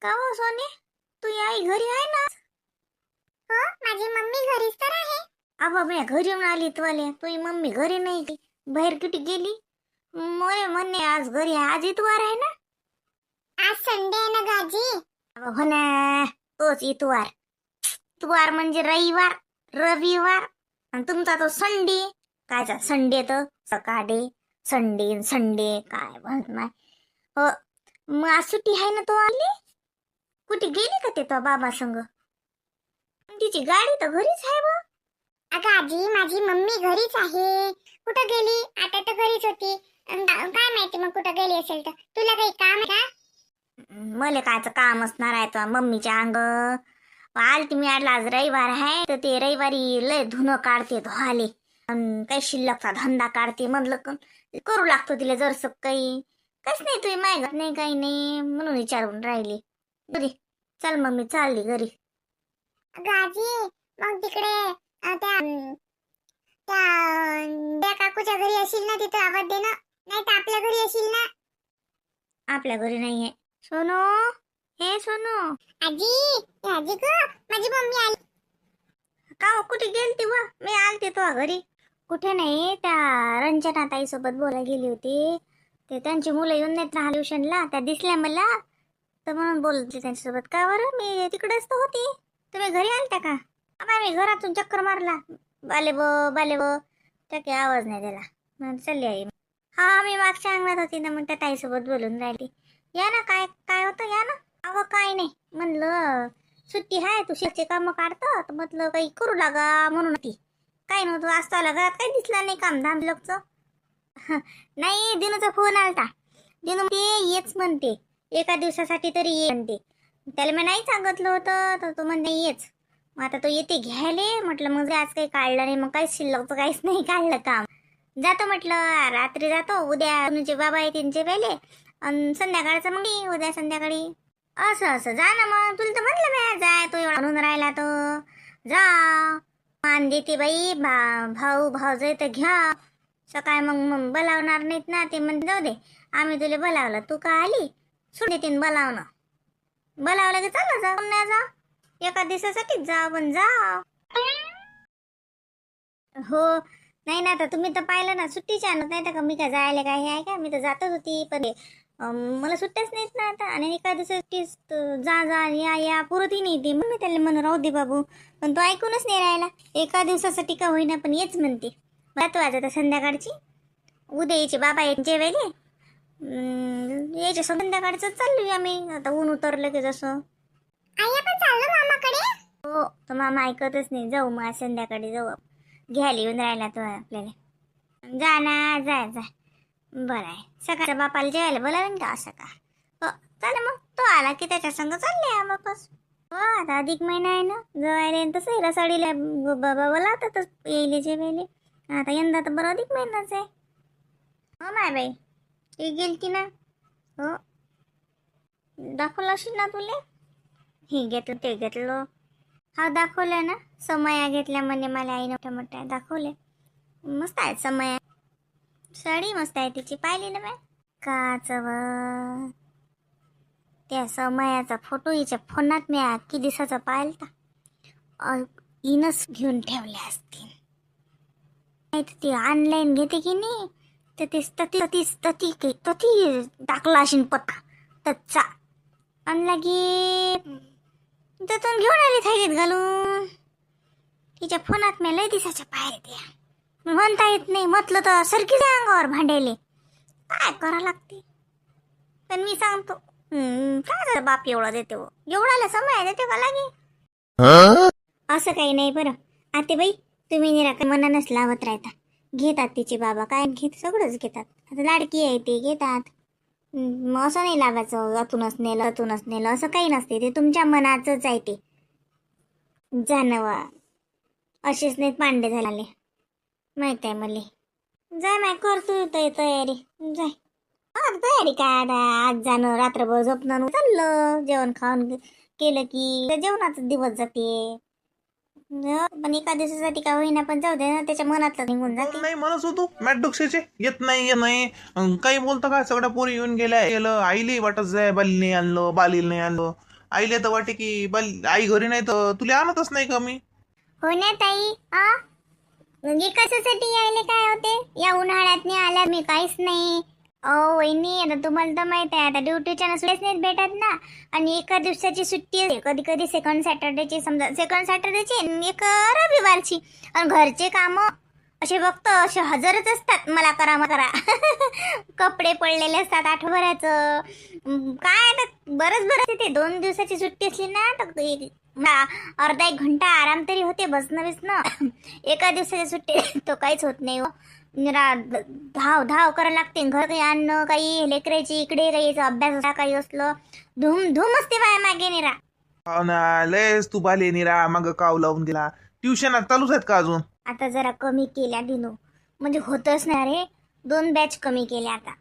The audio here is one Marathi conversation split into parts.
का हो सोने, तू आई घरी आहे ना? हो, माझी मम्मी घरीच तर आहे. अबा मी घरी येऊन आली तुले, तुझी मम्मी घरी नाही की बाहेर कुठे गेली? मोरे म्हणणे आज घरी आहे, आज इतवार आहे ना? आज संडे आहे ना गाजी. अबा हो ना, तोच इतवार. इतवार म्हणजे रविवार, रविवार. आणि तुमचा तो संडे. कायचा संडे तर सकाळी संडे संडे काय म्हणत नाही. हो, मग आज सुट्टी आहे ना तो आली? कुठे गेली का ते तो बाबा संग? तिची गाडी तर घरीच आहे बा. अगं आजी, माझी मम्मी घरीच आहे. कुठं गेली? आता तर घरीच होती. काय माहिती मग कुठं गेली असेल तर. तुला काही काम आहे का? मले कायचं काम असणार आहे तो मम्मीच्या अंग. आलती मी आडला आज रविवार आहे तर ते रविवारी लय धुणं काढते धुवाले. काही शिल्लकचा धंदा काढते म्हणलं करू लागतो तिला जरस काही. काहीच नाही तुझी मागत नाही काही नाही म्हणून विचारून राहिली. घरी चल मग मी चालली घरी. अगं आजी, मग तिकडे त्या काकूच्या घरी असेल ना, तिथं आवाज दे ना. नाही तर आपल्या घरी असेल ना. आपल्या घरी नाहीये सोनू. हे सोनू, आजी, आजी ग, माझी मम्मी आली. का हो, कुठे गेलती व? मी आलते तो घरी. कुठे नाही, त्या रंजना ताई सोबत बोलायला गेली होती. ते त्यांची मुलं येऊन नाहीत राहिली ट्युशनला, त्या दिसल्या मला तर म्हणून बोलते त्यांच्यासोबत. का बरं, मी तिकडेच तर होती. तुम्ही घरी आलता का? अबा मी घरातून चक्कर मारला, बाले व त्या काही आवाज नाही दिला. मग चालली आई. हा, मी मागच्या अंगणात होती ना, मग त्या ताईसोबत बोलून राहिली. या ना, काय काय होतं, या ना. अहो काय नाही म्हणलं, सुट्टी आहे तू शेतचे काम काढतं तर म्हटलं काही करू लागा म्हणून ती. काय नव्हतं आज तुला घरात काही दिसला नाही काम धाम लोकचं. नाही, दिनूचा फोन आलता. दिनू ते येच म्हणते, एका दिवसासाठी तरी ये म्हणते. त्याला मी नाही सांगितलं होतं तर तो म्हणते येच. मग आता तो येते घ्यायले. म्हटलं मग आज काही काढलं नाही, मग काहीच शिल्लकचं काहीच नाही काढलं काम. जातो म्हटलं, रात्री जातो. उद्या तुमचे बाबा आहे त्यांचे पहिले आणि संध्याकाळचं मग मी उद्या संध्याकाळी. असं असं जा ना मग, तुला तर म्हणलं मी जाय, तो एवढा म्हणून राहिला तो जा. मान देते बाई, भाऊ भाऊजाई तर घ्या. सकाळी मग बोलावणार नाहीत ना, ते म्हणते जाऊ दे आम्ही तुला बोलावलं, तू का आली सोड देतीन बोलावणं. बोलावलं की चाललं जा, नाही जा एका दिवसासाठीच जा पण जा. हो, नाही ना, आता तुम्ही तर पाहिलं ना सुट्टीच्या आणत नाही तर का मी काय जायला काय हे आहे का, मी तर जातच होती पण मला सुट्ट्याच नाहीत ना आता. आणि एका दिवसासाठीच जा जा या या पुरतही नाही ती. मग मी त्याला म्हणून राहू दे बाबू, पण तो ऐकूनच नाही राहिला. एका दिवसासाठी का होईना पण येच म्हणते. जातो आज आता संध्याकाळची. उद्या यायचे बाबा यांचे वेळे यायच्या संध्याकाळचं चाललो आम्ही. आता ऊन उतरलं की जसं. आई, आपण चाललो मामाकडे. हो, तर मामा ऐकतच नाही. जाऊ मग आज संध्याकाळी जाऊ. घ्यायला येऊन राहिला तो आपल्याला. जा ना, जाय जाय. बरं आहे, सकाळच्या बापाला जेवायला बोलावेन का असं का? हो चालेल, मग तो आला की त्याच्या संग चालले बापस. हो, आता अधिक महिना आहे ना, जवायला येईन तसं रसाडीला बाबा बोलावतातच येईले जेवायले. आता यंदा तर बरं अधिक महिनाच आहे. हो माय बाई, ती गेलती ना. हो, दाखवलं असेल ना तुले. हे घेतलं ते घेतलं. हा दाखवलं ना, समया घेतल्या म्हणे मला आई मोठ्या मोठ्या दाखवले. मस्त आहेत समया. साडी मस्त आहे तिची, पाहिली ना मी. काच त्या समयाचा फोटो हिच्या फोनात मी किती दिवसाचा पाहिलता. इनच घेऊन ठेवले असतील. नाही तर ती ऑनलाईन घेते की नाही तर ती टाकला असेल पत्ता तच्चा. आणला की त्यातून घेऊन आली थैलीत घालून. तिच्या फोनात मी लय दिसाच्या पाहिजे त्या. म्हणता येत नाही म्हटलं तर सरकी अंगावर भांडायले. काय करा लागते पण मी सांगतो. काय बाप एवढा देते हो, एवढाला समय देते का लागे. असं काही नाही बरं. आते बाई, तुम्ही निराक मनानच लावत राहता. घेतात तिचे बाबा, काय घेत सगळंच घेतात. आता लाडकी आहे ते घेतात. मग असं नाही लावायचं अतूनच नेलं असं काही नसते. ते तुमच्या मनाचंच आहे ते. जानवा असेच नाही पांडे झाले माहित आहे मला. जाय माय करतो तयारी. जाय. तयारी काय आता, आज जाणं रात्रभर झोपणं चाललं. जेवण खाऊन केलं की जेवणाचा दिवस जाते. पण एका दिवसासाठी का होईना, पण जाऊ दे ना, त्याच्या मनातलं निघून जाते. नाही म्हणत होतो मॅट डोक्सेचे येत नाही काही बोलतं का. सगळ्या पोरी येऊन गेलं. आईले वाटत जाय बाली नाही आणलं, बालीला नाही आणलं. आईले तर वाटे की आई घरी नाही तर तुला आणतच नाही का मी. हो ना ताई. म्हणजे कशासाठी यायले काय होते, या उन्हाळ्यात नाही आल्या मी काहीच नाही. वहिनी आता तुम्हाला तर माहित आहे, आता ड्युटीच्या ना सुट्टीच नाही भेटत ना. आणि एका दिवसाची सुट्टी असते, कधी कधी सेकंड सॅटर्डेची, समजा सेकंड सॅटर्डेची आणि एक रविवारची. आणि घरचे काम असे बघतो असे हजारच असतात, मला करा कपडे पडलेले असतात आठवड्याचं. काय आता बरंच ते 2 दिवसाची सुट्टी असली ना तर अर्धा 1 घंटा आराम तरी होते, बसणं बिसणं. एका दिवसाची सुट्टी तो काहीच होत नाही हो. धाव करायला लागते, घर काही आणणं, काही लेकरायची इकडे, काही अभ्यास काही असलं, धूम असते बाय मागे निरा. हो ना, लयच तू बाली निरा मग काव लावून दिला. ट्युशन चालूच आहेत का अजून. आता जरा कमी केल्या दिनो, म्हणजे होतच नाही रे. 2 बॅच कमी केल्या आता.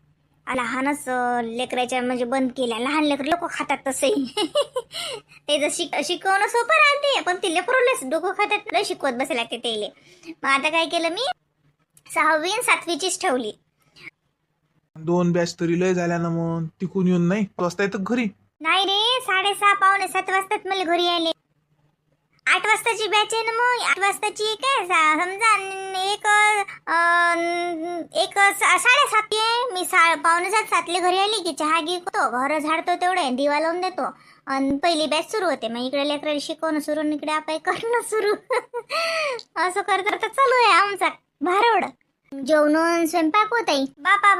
लहानच लेकराच्या म्हणजे बंद केल्या. लहान लेकर लोक खातात तसंही. ते जर शिकवणं सोपं राहते, पण ते लेकरलेच डोकं खातात, लय शिकवत बसायला लागते तेले. मग आता काय केलं मी, 6वी आणि 7वीचीच ठेवली. 2 बॅच तरी लय झाल्या ना. मग तिकून येऊन नाही वाजता येतं घरी. नाही रे, 6:30 पावणे 7 वाजतात मला घरी यायले. 8 वाजताची बॅच आहे ना, मग 8 वाजताची काय समजा एक 7:30 आहे. मी पावणे 7 घरी आली की चहा घेतो, घर झाडतो, तेवढे दिवा लावून देतो आणि पहिली बॅच सुरू होते. मग इकडे लेकराला शिकवणं सुरू, इकडे आपण करणं सुरू. असं करता चालू आहे आमचा भारोड. जेवण स्वयंपाक होताई बापा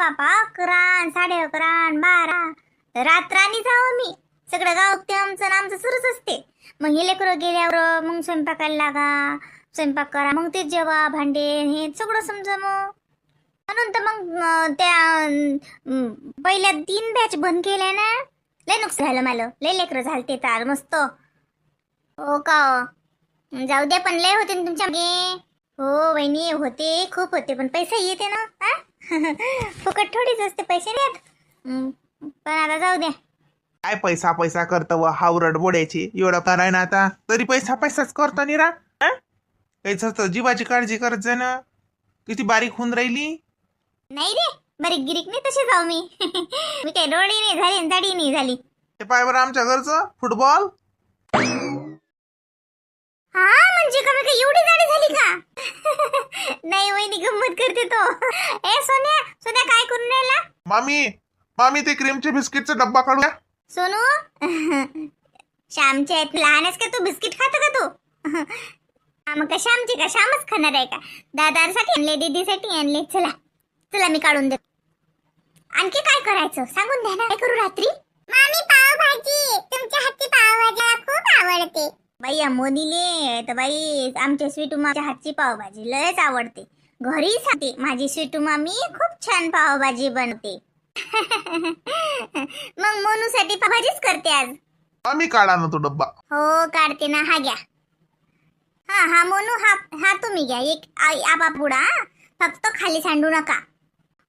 11, 11:30, 12 रात्रानी जावं मी. सगळं गाव ते आमचं सुरूच असते. मग हे लेकरं गेल्यावर मग स्वयंपाकाला लागा, स्वयंपाक करा, मग ते जेवा, भांडे हे सगळं समजा. मग म्हणून तर मग त्या पहिल्या 3 बॅच बंद केल्या ना, लय नुकसान झालं मला. लय लेकरं झालं ते तर मस्त. हो का, जाऊ द्या, पण लय होते ना तुमच्या मागे. हो वहिनी, होते, खूप होते, पण पैसा येते ना. फुकट थोडीच असते, पैसे देत. पण आता जाऊ द्या. काय पैसा करतं व हावरड बोडायची. एवढा कराय ना आता तरी पैसाच करतो निरा. काहीच असतं, जीवाची काळजी करत जा ना. किती बारीक होऊन राहिली. नाही रे, बारीक गिरीक नाही तशी जाऊ मी. मी काही डोळी नाही झाली आणि दाढी नाही झाली. ते पाय बरं आमच्या घरचं फुटबॉल. हा म्हणजे का, मी काय एवढी दाढी झाली का? नाही वहिनी, गंमत करते तो. ए सोन्या काय करून राहिला? मामी ते क्रीमचे बिस्किटचा डब्बा काढूया. सोनू, श्यामचे आहेत लहानच का तू? बिस्किट खातो का तू? मग का श्यामचे का? श्यामच खाणार आहे का? दादासाठी आणले, दीदीसाठी आणले. चला मी काढून देतो. आणखी काय करायचं सांगून द्या ना. काय करू रात्री? मामी पावभाजी, तुमच्या हातची पावभाजी मला खूप आवडते. बाई मोदीले तर बाई आमच्या स्वीटू माच्या हातची पावभाजी लयच आवडते. घरी सांगते माझी स्वीटू मामी खूप छान पावभाजी बनवते. मग मोनूसाठी पावभाजीच करते आज. मामी काढा ना तो डब्बा. हो काढते ना, हा घ्या. हा मोनू, हा तुम्ही घ्या. एक आपा पुडा, फक्त खाली सांडू नका.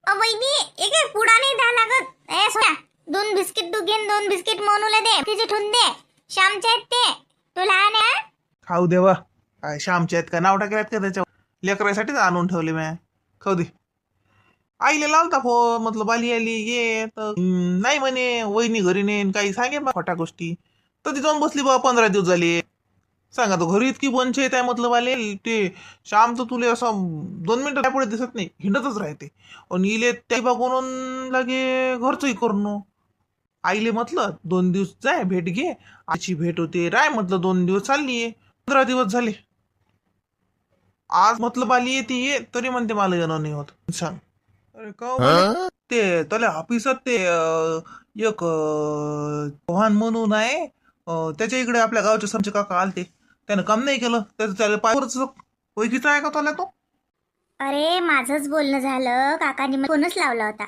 वहिनी, एक पुडा नाही द्या लागत. ए सोया, 2 बिस्किट तू घेऊन 2 बिस्किट मोनूला दे, तिचे ठेवून दे. श्यामचे आहेत ते, तू लहान आहे. खाऊ देवा. काय श्यामचे आहेत का? नाव टाकल्यात का त्याच्या? लेकरासाठीच आणून ठेवले मी. खाऊ दे. आईला लावता म्हटलं बाली आली ये तर नाही म्हणे, वहिनी घरी नेन काही सांगे बा खोट्या गोष्टी. तर ती जाऊन बसली बा. 15 दिवस झाले. सांगा तो घरी इतकी बनचे आहे म्हटलं बाले. ते श्याम तर तुले असं 2 मिनिटं पुढे दिसत नाही, हिंडतच राहते. आणि इले त्या बघून लागे घरचंही करणं. आईले म्हटलं 2 दिवस जाय, भेट घे. आजची भेट होते राय म्हटलं, 2 दिवस चालली. 15 दिवस झाले. आज म्हटलं बाली येते ये, तरी म्हणते मला येणं नाही होत. सांग अरे का ते त्याला ऑफिसात ते एक चव्हाण म्हणून आहे, त्याच्या इकडे आपल्या गावचे सरचे काका आलते. त्यानं काम नाही केलं, त्याचं त्याला पायवरच ओळखीचा आहे का त्याला तो? अरे माझंच बोलणं झालं, काकांनी फोनच लावला होता.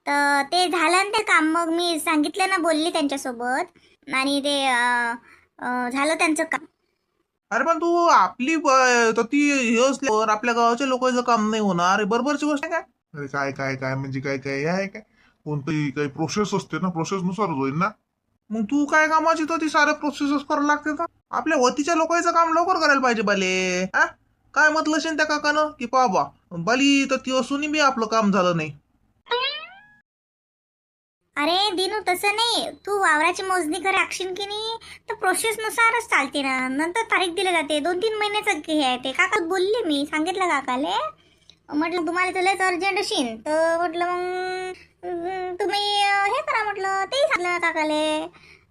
तर ते झालं ना ते काम. मग मी सांगितलं ना, बोलली त्यांच्यासोबत आणि ते झालं त्यांचं काम. अरे पण तू आपली तर ती हे असल्यावर आपल्या गावाच्या लोकांचं काम नाही होणार, बरोबरची गोष्ट आहे काय? अरे काय म्हणजे काय हे आहे काय? कोणतंही काही प्रोसेस असते ना, प्रोसेस नुसार होईल ना. मग तू काय कामाची तर ती सारे प्रोसेस करायला लागते तर. आपल्या वतीच्या लोकांचं काम लवकर करायला पाहिजे बाले. हा काय म्हटलं असेल त्या काकानं की बाबा बाली तर ती असूनही बी आपलं काम झालं नाही. अरे दिनू तसं नाही, तू वावराची मोजणी कर राखशील की नाही तर प्रोसेस नुसारच चालते ना. नंतर तारीख दिली जाते, 2-3 महिन्याचं हे आहे ते. काका बोलले, मी सांगितलं काकाले. म्हटलं तुम्हाला तर लयच अर्जंट असेल तर म्हटलं मग तुम्ही हे करा म्हटलं. तेही सांगितलं काकाले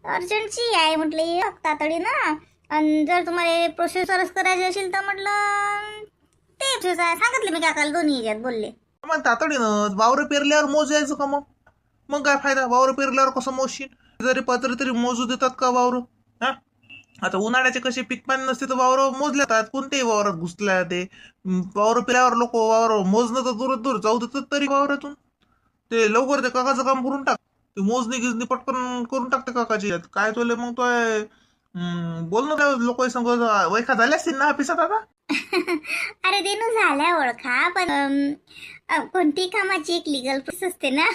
अर्जंटची आहे म्हटलं हे तातडी ना. आणि जर तुम्हाला प्रोसेसरच करायची असेल तर म्हटलं ते सांगितलं मी काकाला, दोन्ही ह्याच्यात बोलले. मग तातडीनं वावर पेरल्यावर मोज यायचं का? मग काय फायदा? वावर पेरल्यावर कसं मोजशील? जरी पात्र तरी मोजू देतात का वावर? हा आता उन्हाळ्याचे कसे पीक पाणी नसते तर वावर मोजल्या जातात. कोणत्याही वावरात घुसल्या ते वावर पेरल्यावर लोक वावर मोजणं तर दूर दूर जाऊ देतात तरी वावरातून. ते लवकर ते काकाचं काम करून टाक. ते मोजणी गिजणी पटकन करून टाकते काकाची. काय तोले मग तो बोलणं त्या लोक संग वैखा झाल्या असतील ना ऑफिसात आता. अरे दिनू झाल्या ओळखा, पण कोणती कामाची एक लिगल प्रोसेस असते ना.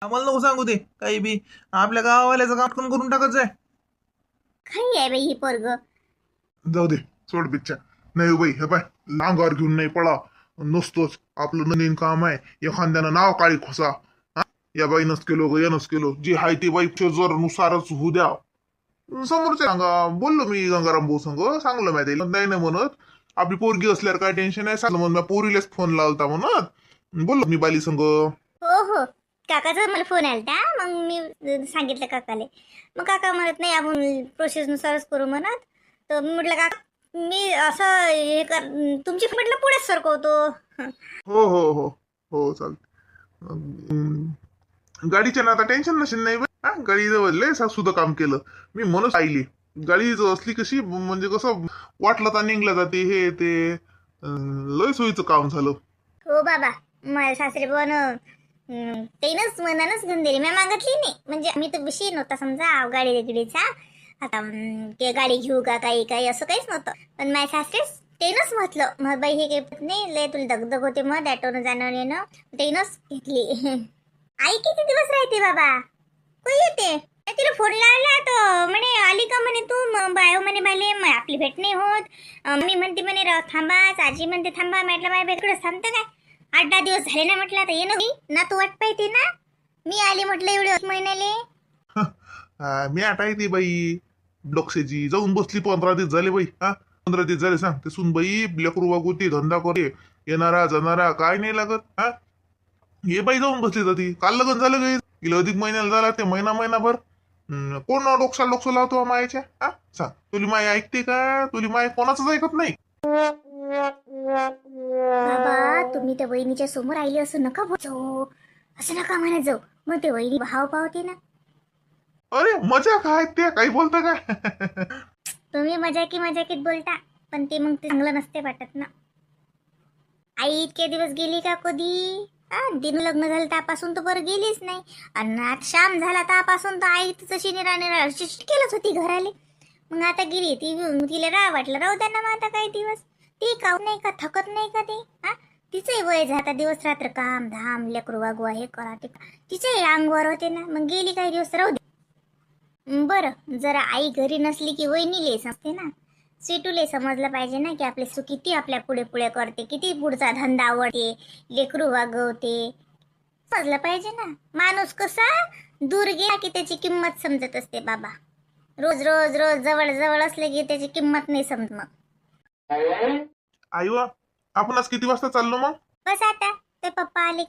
आम्हाला नको सांगू दे काही बी. आपल्या गावावाल्याचं काम पण करून टाकत जाय. काही आहे बाई ही पोरग. जाऊ दे, सोड बिच्चा. नाही हो बाई, हे पाय नांगावर घेऊन नाही पळा. नसतोच आपलं नवीन काम आहे. एखाद्यानं नाव काळी खोसा. हा या बाईनच केलो ग यानच केलो. जी हाय ती बाई जर नुसारच होऊ द्या. समोरच्या सांगा बोललो मी गंगाराम भाऊ संग, सांगलो मी त्याला. नाही ना म्हणत आपली पोरगी असल्यावर काय टेन्शन आहे सांगलं. म्हणून पोरीलाच फोन लावता म्हणत बोललो मी बाली संग. हो हो, काकाचा मला फोन आलता. मग मी सांगितलं काकाले. मग काका म्हणत नाही आपण प्रोसेसनुसारच करू म्हणत. तर मी म्हटलं काका मी असं हे कर, तुमची म्हटलं पुढेच सरकवतो. हो हो हो हो चालते. गाडीच्या ना आता टेन्शन नसेल नाही बा. हा गाडी जवळ लय सुद्धा काम केलं मी म्हणून आईली. गाडी असली कशी म्हणजे कसं वाटलं तर निघल्या जाते हे ते. लय सोयीचं काम झालं. हो बाबा, माझ्या सासरे पण तेनच मनानच घेऊन दिली. मी मागितली नाही, म्हणजे मी तर विषय नव्हता समजा गाडी वेगळीचा. आता ते गाडी घेऊ का काही काही असं काहीच नव्हतं. पण माझ्या सासरेच तेनच म्हटलं मग बाई हे काही नाही लय तुला दगदग होते मग ॲटोनं जाणं येणं. तेनच घेतली. आई किती दिवस राहते बाबा? कोण येते? तिला फोन लावला तर म्हणे आली का म्हणे तू? बायो म्हणे बाले आपली भेट नाही होत. मी म्हणते म्हणे थांबा. आजी म्हणते थांबा. म्हटलं माझ्या भेटकडे थांबतं काय? 8-10 दिवस झाले ना म्हटलं. आता ये ना तू वाट पाहिजे ना. मी आली म्हटलं एवढे महिन्याले. मी आटाय ती बाई डोक्सेची जाऊन बसली 15 दिवस झाले बाई. हा 15 दिवस झाले सांग ते सुन बाई लेकरू वागुती धंदा करे येणारा जाणारा काय नाही लागत. हा ये बाई जाऊन बसली जाती. काल लग्न झालं काही गेलं अधिक महिन्याला झाला ते महिनाभर. कोण डोकसा लावतो मायाच्या? हा सांग तुली माय ऐकते का? तुली माय कोणाचंच ऐकत नाही. बाबा तुम्ही त्या वहिनीच्या समोर आली असं नका जाऊ. असं नका म्हणा जाऊ. मग ते वहिनी भाव पावते ना. अरे मजा काय ते काही बोलता काय? तुम्ही मजाकीत बोलता, पण ते मग ते चांगलं नसते वाटत ना. आई इतके दिवस गेली का कधी? दिन लग्न झालं त्यापासून तर बरं गेलीच नाही. आणि आज शाम झाला त्यापासून तर आई तशी निरा केलंच होती घराले. मग आता गेली ती, तिला वाटलं राहू द्या ना. मग आता काही दिवस ती काऊ नाही का, थकत नाही का ते? तिचंही वय झाता दिवस रात्र काम धाम लेकरू वागवा हे करा ते. तिचंही अंगवर होते ना. मग गेली काही दिवस राहू दे. बरं जरा आई घरी नसली की वहिनीले समजते ना. स्वीटूले समजलं पाहिजे ना की आपले सू किती आपल्या पुढे पुढे करते, किती पुढचा धंदा आवडते, लेकरू वागवते. समजलं पाहिजे ना. माणूस कसा दूर गेला की त्याची किंमत समजत असते बाबा. रोज रोज रोज जवळ जवळ असले की त्याची किंमत नाही समजत. मग आई वा आपण आज किती वाजता चाललो मग? बस आता ते पप्पा आले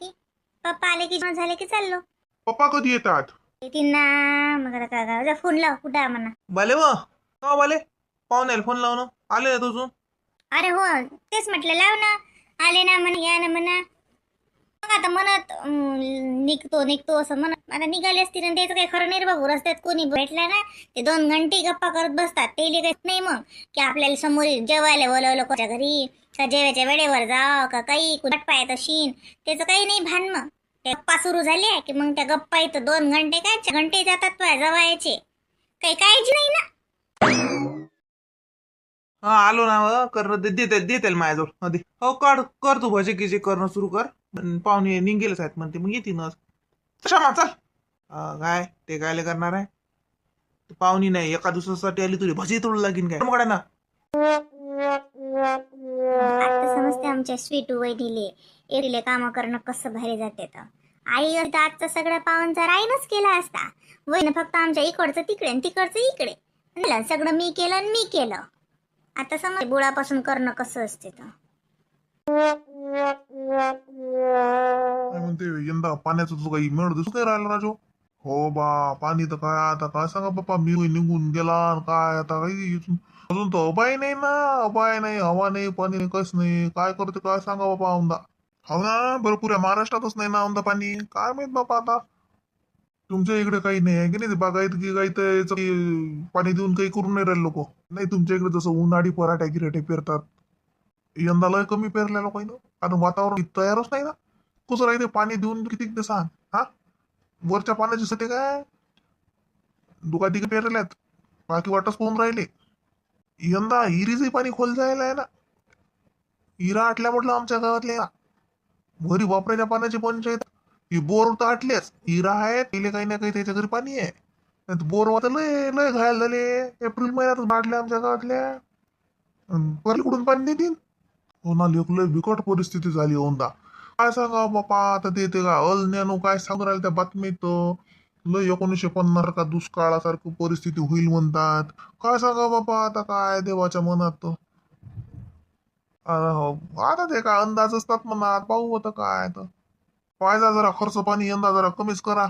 की झाले की चाललो. पप्पा कधी येतात? येतील ना. मग आता काय फोन लाव कुठं आहे म्हणा. बाले व का बाले पाहुण्याला फोन लावणं आले ना तुझून? अरे हो तेच म्हटलं लाव ना. आले ना म्हणा या ना म्हणा. मग आता म्हणत निघतो असं म्हणत आता निघाले असतील. आणि त्याचं काही खरं नाही रे बाबू. रस्त्यात कोणी भेटला ना ते 2 घंटे गप्पा करत बसतात. ते काही नाही मग की आपल्याला समोर जेवायला बोलवलं कोणत्या घरी का जेवायच्या वेळेवर जाव का काही कुठं पाहत अशीन. त्याचं काही नाही भान. मग त्या गप्पा सुरू झाले की मग त्या गप्पा इथं 2 घंटे काय 4 घंटे जातात जवायचे. काही काळजी नाही ना. हा आलो ना. करणं देते माझ्याजवळ मध्ये. हो कर तू भजे गिजे करणं सुरू कर. पाहुणे निघेलच आहेत म्हणते मग येतील. चल काय ते कायले करणार आहे. पाहुणी नाही एका दिवसासाठी आली तुला भजी तोडू लागीन काय मग ना. आता समजते आमच्या स्वीटू वहिनीले एरीले काम करणं कसं भारी जाते तर. आई तर आजचा सगळा पाहुणचार आईनच केला असता. वहिनं फक्त आमच्या इकडचं तिकडे आणि तिकडचं इकडे म्हणलं, सगळं मी केलं आणि मी केलं. आता समज बुळापासून करणं कसं असते तर. काय म्हणते यंदा पाण्याचं तुझं काही मिळत दिसत नाही राहिलं राजू. हो बा पाणी तर काय आता काय सांगा बाप्पा मी निघून गेला आणि काय आता काही अजून तर अबाय नाही ना. अबाय नाही हवा नाही पाणी नाही कस नाही काय करते काय सांगा बाबा औंदा. हो ना बरं पुऱ्या महाराष्ट्रातच नाही ना औंदा पाणी काय माहित बाबा आता. तुमच्या इकडे काही नाही आहे की नाही बागायत की काही तर याचं काही पाणी देऊन काही करून नाही राहिले लोक. नाही तुमच्या इकडे जसं उन्हाळी पराठ्या गिराठे पेरतात यंदा लय कमी पेरल्या लोकांना. कारण वातावरण तयारच नाही ना. कसं राहते पाणी देऊन किती सांग हा. वरच्या पाण्याची साठी काय दुका तिघे पेरल्यात बाकी वाटच पाहून राहिले. यंदा हिरीचे पाणी खोल जायला आहे ना. हिरा आटल्या म्हटलं आमच्या गावातल्या घरी वापरायच्या पाण्याची पंचायत. ही बोर तर आटलेच हिरा आहे तिले काही ना काही त्याच्या घरी पाणी आहे. बोर वाटत लय लय घायल झाले एप्रिल महिन्यातच बाटले आमच्या गावातल्या. कुठून पाणी देतील. हो ना लेक लय बिकट परिस्थिती झाली औंदा. काय सांगा बापा आता ते का अल्न्यानो काय सांगू राहिले त्या बातमीत लय 1950 का दुष्काळासारखी परिस्थिती होईल म्हणतात. काय सांगा बापा आता काय देवाच्या मनात आता ते काय अंदाज असतात म्हणा पाहू होतं काय तर. पाहिजा जरा खर्च पाणी यंदा जरा कमीच करा.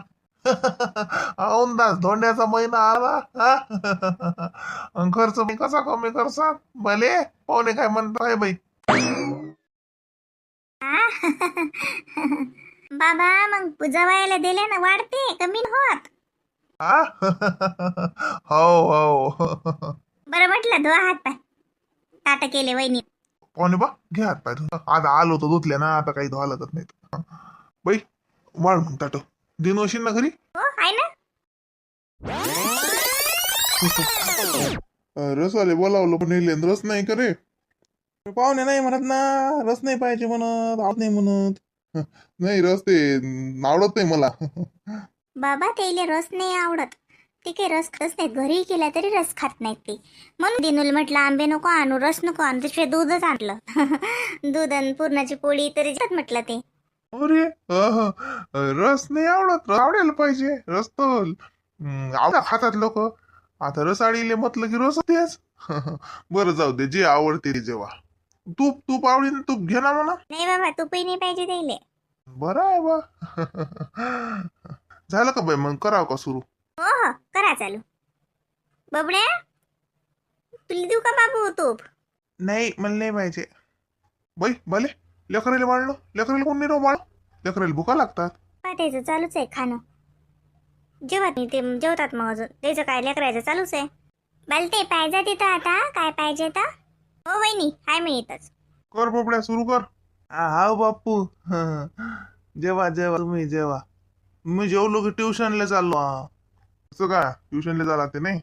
अंदाज धोंड्याचा महिना आला हा. खर्च मी कसा कमी करसा भले पाहुणे काय म्हणताय बाई. बाबा मग जवायला दिले ना वाढते कमी होत. हा हो हो. बरं म्हटलं धुवा हात पाय ताट केले वहिनी. पाहुणे बा घ्या हात पाय धुवा. आता आलो तर धुतले ना आता काही धुवा लागत नाही. बाई वाढ मग ताट दिन वशील ना घरी. हो आहे ना. रसवाले बोलावलं पण नेले रस नाही करे. पाहुणे नाही म्हणत ना रस नाही पाहिजे म्हणत आवडत नाही म्हणत. नाही रस ते आवडत नाही मला. बाबा त्याला रस नाही आवडत. ते काही रस खातच नाहीत. घरी केला तरी रस खात नाहीत ते. म्हणून दिनूल म्हटलं आंबे नको आणू रस नको आणू त्याशिवाय दूधच आणलं. दूध आणि पुरणाची पोळी तरी जात म्हटलं ते. अरे रस नाही आवडत आवडायला पाहिजे रस तर आवडा खातात लोक. आता रसाळीले म्हटलं की रस तेच. बरं जाऊ दे जे आवडते ते जेव्हा. तूप तूप आवडीन तूप घे ना म्हणा. नाही बाबा तुपही नाही पाहिजे त्याले. बरं आहे बा. झालं का बाई मग करावं का सुरू. हो हो करा चालू. बबड्या तुला देऊ का बाबू तूप. नाही मला नाही पाहिजे. बाई भले लेकराला वाढलं लेकराला कोण नाही वाढ लेकराला भुका लागतात. त्याचं चालूच आहे खाणं. जेवत नाही ते जेवतात मग अजून त्याचं काय लेकरायचं चालूच आहे. बलते पाहिजे तिथं आता काय पाहिजे तर. हो वहिनी हाय मी इथंच. कर बोबड्या सुरू कर. हा बाप्पू जेवा जेवा तुम्ही जेवा. मी जेवलो की ट्युशनला चाललो. असं का ट्युशनला जा लागते नाही.